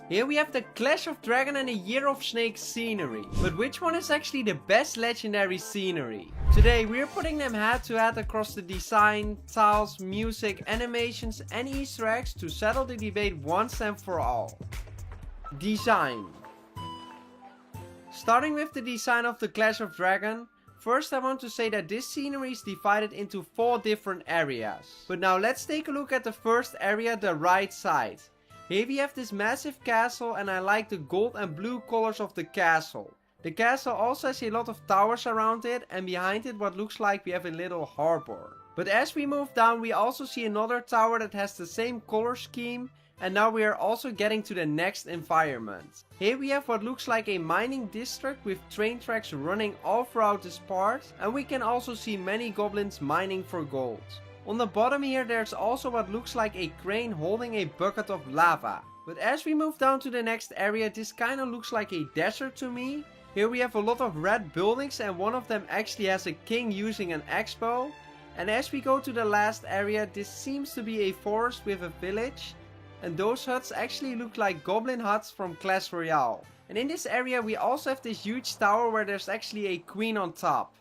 Here we have the Clash of Dragon and the Year of Snake scenery. But which one is actually the best legendary scenery? Today we are putting them head to head across the design, tiles, music, animations and easter eggs to settle the debate once and for all. Design. Starting with the design of the Clash of Dragon. First I want to say that this scenery is divided into 4 different areas. But now let's take a look at the first area, the right side. Here we have this massive castle and I like the gold and blue colors of the castle. The castle also has a lot of towers around it and behind it what looks like we have a little harbor. But as we move down we also see another tower that has the same color scheme. And now we are also getting to the next environment. Here we have what looks like a mining district with train tracks running all throughout this part. And we can also see many goblins mining for gold. On the bottom here there's also what looks like a crane holding a bucket of lava. But as we move down to the next area this kinda looks like a desert to me. Here we have a lot of red buildings and one of them actually has a king using an expo. And as we go to the last area this seems to be a forest with a village. And those huts actually look like goblin huts from Clash Royale. And in this area we also have this huge tower where there's actually a queen on top.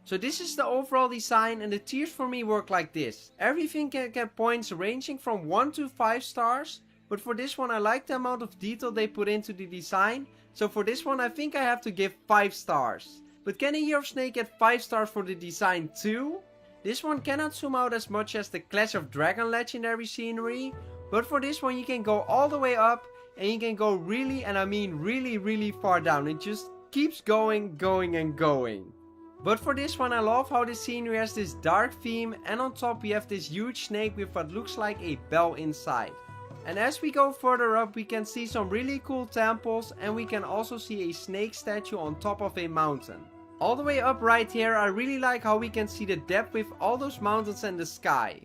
So this is the overall design and the tiers for me work like this. Everything can get points ranging from 1 to 5 stars. But for this one I like the amount of detail they put into the design. So for this one I think I have to give 5 stars. But can a Year of Snake get 5 stars for the design too? This one cannot zoom out as much as the Clash of Dragon legendary scenery. But for this one you can go all the way up and you can go really, and I mean really far down. It just keeps going and going. But for this one I love how the scenery has this dark theme and on top we have this huge snake with what looks like a bell inside. And as we go further up we can see some really cool temples and we can also see a snake statue on top of a mountain. All the way up right here I really like how we can see the depth with all those mountains and the sky.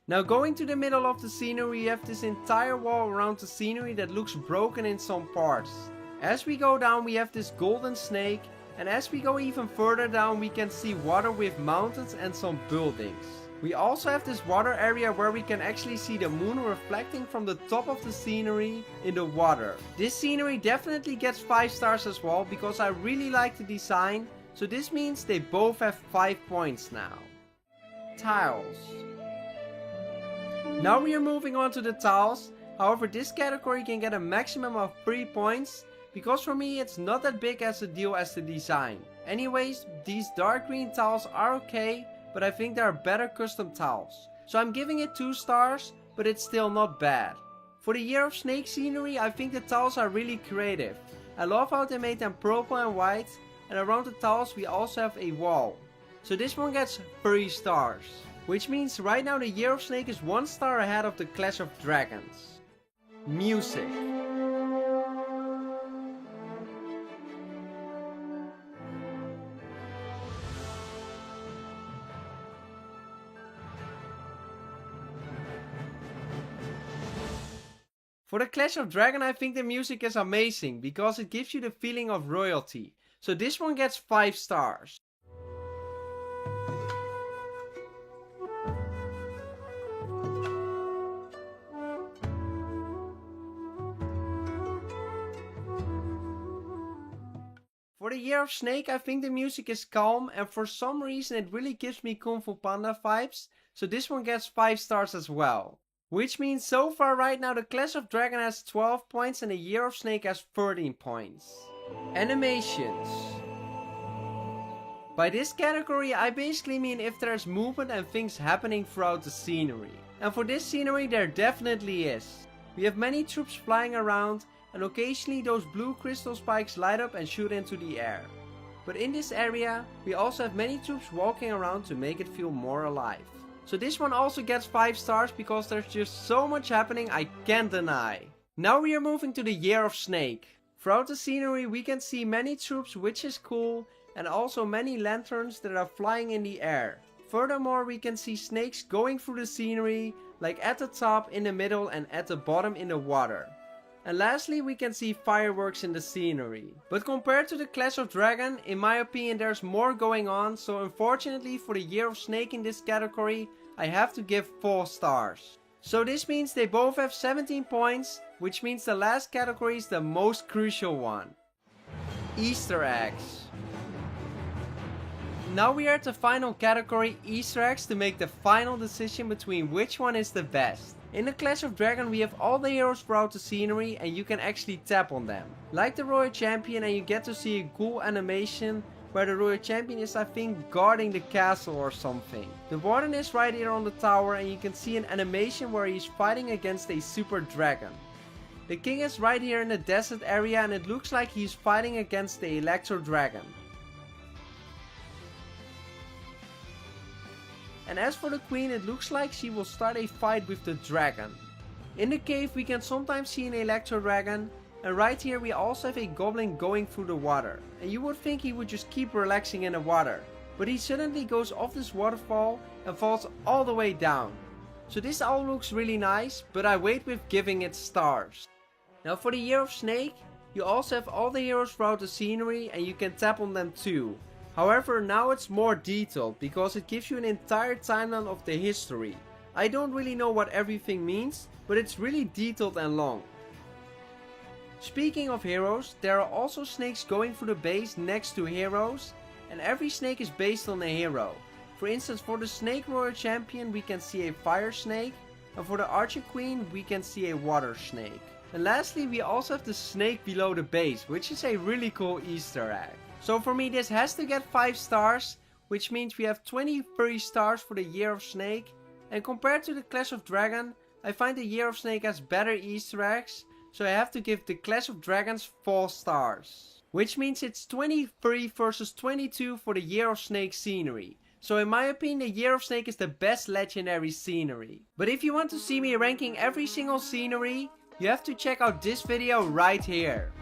Now going to the middle of the scenery we have this entire wall around the scenery that looks broken in some parts. As we go down we have this golden snake. And as we go even further down we can see water with mountains and some buildings. We also have this water area where we can actually see the moon reflecting from the top of the scenery in the water. This scenery definitely gets 5 stars as well because I really like the design. So this means they both have 5 points now. Tiles. Now we are moving on to the tiles. However this category can get a maximum of 3 points. Because for me it's not that big as a deal as the design. Anyways, these dark green tiles are okay, but I think there are better custom tiles. So I'm giving it 2 stars, but it's still not bad. For the Year of Snake scenery I think the tiles are really creative. I love how they made them purple and white, and around the tiles we also have a wall. So this one gets 3 stars. Which means right now the Year of Snake is 1 star ahead of the Clash of Dragons. Music. For the Clash of Dragon I think the music is amazing because it gives you the feeling of royalty. So this one gets 5 stars. For the Year of Snake I think the music is calm and for some reason it really gives me Kung Fu Panda vibes. So this one gets 5 stars as well. Which means so far right now the Clash of Dragon has 12 points and the Year of Snake has 13 points. Animations. By this category I basically mean if there's movement and things happening throughout the scenery. And for this scenery there definitely is. We have many troops flying around and occasionally those blue crystal spikes light up and shoot into the air. But in this area we also have many troops walking around to make it feel more alive. So this one also gets 5 stars because there's just so much happening I can't deny. Now we are moving to the Year of Snake. Throughout the scenery we can see many troops which is cool and also many lanterns that are flying in the air. Furthermore we can see snakes going through the scenery like at the top, in the middle and at the bottom in the water. And lastly we can see fireworks in the scenery. But compared to the Clash of Dragon, in my opinion there's more going on, so unfortunately for the Year of Snake in this category I have to give 4 stars. So this means they both have 17 points, which means the last category is the most crucial one. Easter eggs. Now we are at the final category, Easter eggs, to make the final decision between which one is the best. In the Clash of Dragons we have all the heroes throughout the scenery and you can actually tap on them. Like the Royal Champion, and you get to see a cool animation where the Royal Champion is, I think, guarding the castle or something. The Warden is right here on the tower and you can see an animation where he's fighting against a super dragon. The King is right here in the desert area and it looks like he's fighting against the Electro Dragon. And as for the Queen, it looks like she will start a fight with the dragon. In the cave we can sometimes see an Electro Dragon, and right here we also have a goblin going through the water. And you would think he would just keep relaxing in the water, but he suddenly goes off this waterfall and falls all the way down. So this all looks really nice, but I wait with giving it stars. Now for the Year of Snake, you also have all the heroes throughout the scenery and you can tap on them too. However, now it's more detailed because it gives you an entire timeline of the history. I don't really know what everything means, but it's really detailed and long. Speaking of heroes, there are also snakes going through the base next to heroes, and every snake is based on a hero. For instance, for the Snake Royal Champion we can see a Fire Snake, and for the Archer Queen we can see a Water Snake. And lastly we also have the snake below the base, which is a really cool Easter egg. So for me this has to get 5 stars, which means we have 23 stars for the Year of Snake. And compared to the Clash of Dragons, I find the Year of Snake has better Easter eggs, so I have to give the Clash of Dragons 4 stars. Which means it's 23 versus 22 for the Year of Snake scenery. So in my opinion the Year of Snake is the best legendary scenery. But if you want to see me ranking every single scenery, you have to check out this video right here.